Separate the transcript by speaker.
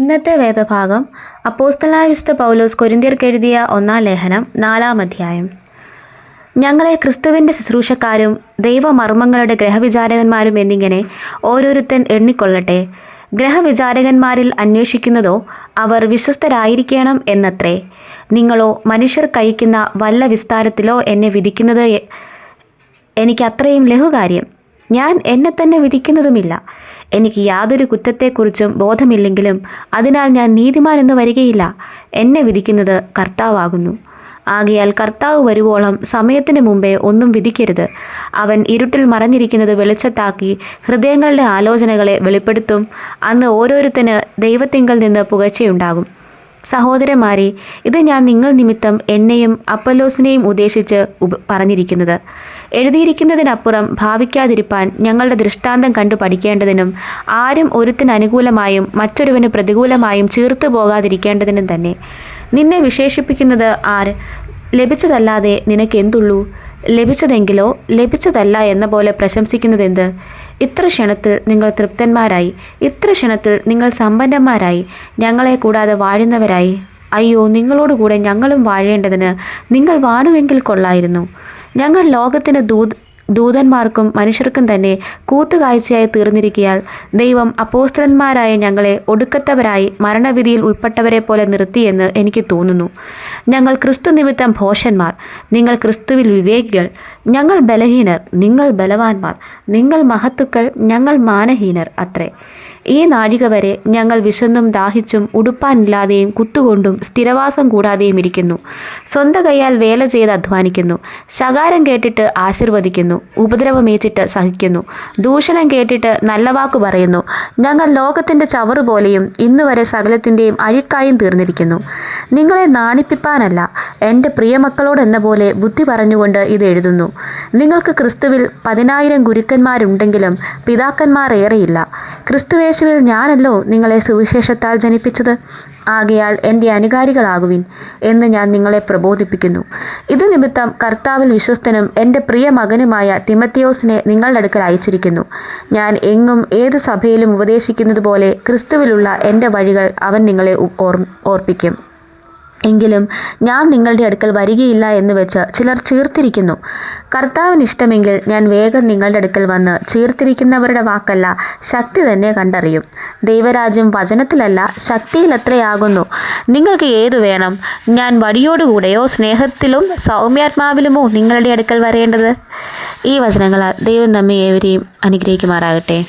Speaker 1: ഇന്നത്തെ വേദഭാഗം അപ്പോസ്തലനായ വിശുദ്ധ പൗലോസ് കൊരിന്ത്യർക്ക് എഴുതിയ 1-ാം ലേഖനം 4-ാം അധ്യായം. ഞങ്ങളെ ക്രിസ്തുവിൻ്റെ ശുശ്രൂഷക്കാരും ദൈവമർമ്മങ്ങളുടെ ഗ്രഹവിചാരകന്മാരും എന്നിങ്ങനെ ഓരോരുത്തൻ എണ്ണിക്കൊള്ളട്ടെ. ഗ്രഹവിചാരകന്മാരിൽ അന്വേഷിക്കുന്നതോ അവർ വിശ്വസ്തരായിരിക്കണം എന്നത്രേ. നിങ്ങളോ മനുഷ്യർ കഴിക്കുന്ന വല്ല വിസ്താരത്തിലോ എന്നെ വിധിക്കുന്നത് എനിക്ക് അത്രയും ലഘുകാര്യം. ഞാൻ എന്നെ തന്നെ വിധിക്കുന്നതുമില്ല. എനിക്ക് യാതൊരു കുറ്റത്തെക്കുറിച്ചും ബോധമില്ലെങ്കിലും അതിനാൽ ഞാൻ നീതിമാൻ എന്ന് വരികയില്ല. എന്നെ വിധിക്കുന്നത് കർത്താവാകുന്നു. ആകയാൽ കർത്താവ് വരുവോളം സമയത്തിന് മുമ്പേ ഒന്നും വിധിക്കരുത്. അവൻ ഇരുട്ടിൽ മറഞ്ഞിരിക്കുന്നത് വെളിച്ചത്താക്കി ഹൃദയങ്ങളുടെ ആലോചനകളെ വെളിപ്പെടുത്തും. അന്ന് ഓരോരുത്തന് ദൈവത്തിങ്കൽ നിന്ന് പുകഴ്ചയുണ്ടാകും. സഹോദരന്മാരെ, ഇത് ഞാൻ നിങ്ങൾ നിമിത്തം എന്നെയും അപ്പൊല്ലോസിനെയും ഉദ്ദേശിച്ച് പറഞ്ഞിരിക്കുന്നത്. എഴുതിയിരിക്കുന്നതിനപ്പുറം ഭാവിക്കാതിരിപ്പാൻ ഞങ്ങളുടെ ദൃഷ്ടാന്തം കണ്ടു പഠിക്കേണ്ടതിനും ആരും ഒരുത്തിന് അനുകൂലമായും മറ്റൊരുവന് പ്രതികൂലമായും ചീർത്തു പോകാതിരിക്കേണ്ടതിനും തന്നെ. നിന്നെ വിശേഷിപ്പിക്കുന്നത് ആര്? ലഭിച്ചതല്ലാതെ നിനക്കെന്തുള്ളൂ? ലഭിച്ചതെങ്കിലോ ലഭിച്ചതല്ല എന്ന പോലെ പ്രശംസിക്കുന്നതെന്ത്? ഇത്ര ക്ഷണത്തിൽ നിങ്ങൾ തൃപ്തന്മാരായി, ഇത്ര ക്ഷണത്തിൽ നിങ്ങൾ സമ്പന്നന്മാരായി, ഞങ്ങളെ കൂടാതെ വാഴുന്നവരായി. അയ്യോ, നിങ്ങളോടുകൂടെ ഞങ്ങളും വാഴേണ്ടതിന് നിങ്ങൾ വാഴുമെങ്കിൽ കൊള്ളായിരുന്നു. ഞങ്ങൾ ലോകത്തിന് ദൂതന്മാർക്കും മനുഷ്യർക്കും തന്നെ കൂത്തുകാഴ്ചയായി തീർന്നിരിക്കയാൽ ദൈവം അപ്പോസ്തലന്മാരായ ഞങ്ങളെ ഒടുക്കത്തവരായി മരണവിധിയിൽ ഉൾപ്പെട്ടവരെ പോലെ നിർത്തിയെന്ന് എനിക്ക് തോന്നുന്നു. ഞങ്ങൾ ക്രിസ്തു നിമിത്തം ഭോഷന്മാർ, നിങ്ങൾ ക്രിസ്തുവിൽ വിവേകികൾ. ഞങ്ങൾ ബലഹീനർ, നിങ്ങൾ ബലവാന്മാർ. നിങ്ങൾ മഹത്തുക്കൾ, ഞങ്ങൾ മാനഹീനർ അത്രേ. ഈ നാഴിക വരെ ഞങ്ങൾ വിശന്നും ദാഹിച്ചും ഉടുപ്പാനില്ലാതെയും കുത്തുകൊണ്ടും സ്ഥിരവാസം കൂടാതെയും ഇരിക്കുന്നു. സ്വന്തം കൈയാൽ വേല ചെയ്ത് അധ്വാനിക്കുന്നു. ശകാരം കേട്ടിട്ട് ആശീർവദിക്കുന്നു. ഉപദ്രവമേറ്റിട്ട് സഹിക്കുന്നു. ദൂഷണം കേട്ടിട്ട് നല്ല വാക്കു പറയുന്നു. ഞങ്ങൾ ലോകത്തിൻ്റെ ചവറുപോലെയും ഇന്നുവരെ സകലത്തിൻ്റെയും അഴുക്കായും തീർന്നിരിക്കുന്നു. നിങ്ങളെ നാണിപ്പിപ്പാനല്ല, എൻ്റെ പ്രിയമക്കളോടെന്ന പോലെ ബുദ്ധി പറഞ്ഞുകൊണ്ട് ഇത് എഴുതുന്നു. നിങ്ങൾക്ക് ക്രിസ്തുവിൽ 10,000 ഗുരുക്കന്മാരുണ്ടെങ്കിലും പിതാക്കന്മാർ ഏറെയില്ല. ക്രിസ്തുവേശുവിൽ ഞാനല്ലോ നിങ്ങളെ സുവിശേഷത്താൽ ജനിപ്പിച്ചത്. ആകയാൽ എൻ്റെ അനുകാരികളാകുവിൻ എന്ന് ഞാൻ നിങ്ങളെ പ്രബോധിപ്പിക്കുന്നു. ഇത് നിമിത്തം കർത്താവിൽ വിശ്വസ്തനും എൻ്റെ പ്രിയ മകനുമായ തിമത്തിയോസിനെ നിങ്ങളുടെ അടുക്കൽ അയച്ചിരിക്കുന്നു. ഞാൻ എങ്ങും ഏത് സഭയിലും ഉപദേശിക്കുന്നത് പോലെ ക്രിസ്തുവിലുള്ള എൻ്റെ വഴികൾ അവൻ നിങ്ങളെ ഓർപ്പിക്കും. എങ്കിലും ഞാൻ നിങ്ങളുടെ അടുക്കൽ വരികയില്ല എന്ന് വെച്ച് ചിലർ ചീർത്തിരിക്കുന്നു. കർത്താവിന് ഇഷ്ടമെങ്കിൽ ഞാൻ വേഗം നിങ്ങളുടെ അടുക്കൽ വന്ന് ചീർത്തിരിക്കുന്നവരുടെ വാക്കല്ല, ശക്തി തന്നെ കണ്ടറിയും. ദൈവരാജ്യം വചനത്തിലല്ല, ശക്തിയിലത്രയാകുന്നു. നിങ്ങൾക്ക് ഏതു വേണം? ഞാൻ വടിയോടുകൂടെയോ സ്നേഹത്തിലും സൗമ്യാത്മാവിലുമോ നിങ്ങളുടെ അടുക്കൽ വരേണ്ടത്? ഈ വചനങ്ങളാൽ ദൈവം നമ്മെ ഏവരെയും അനുഗ്രഹിക്കുമാറാകട്ടെ.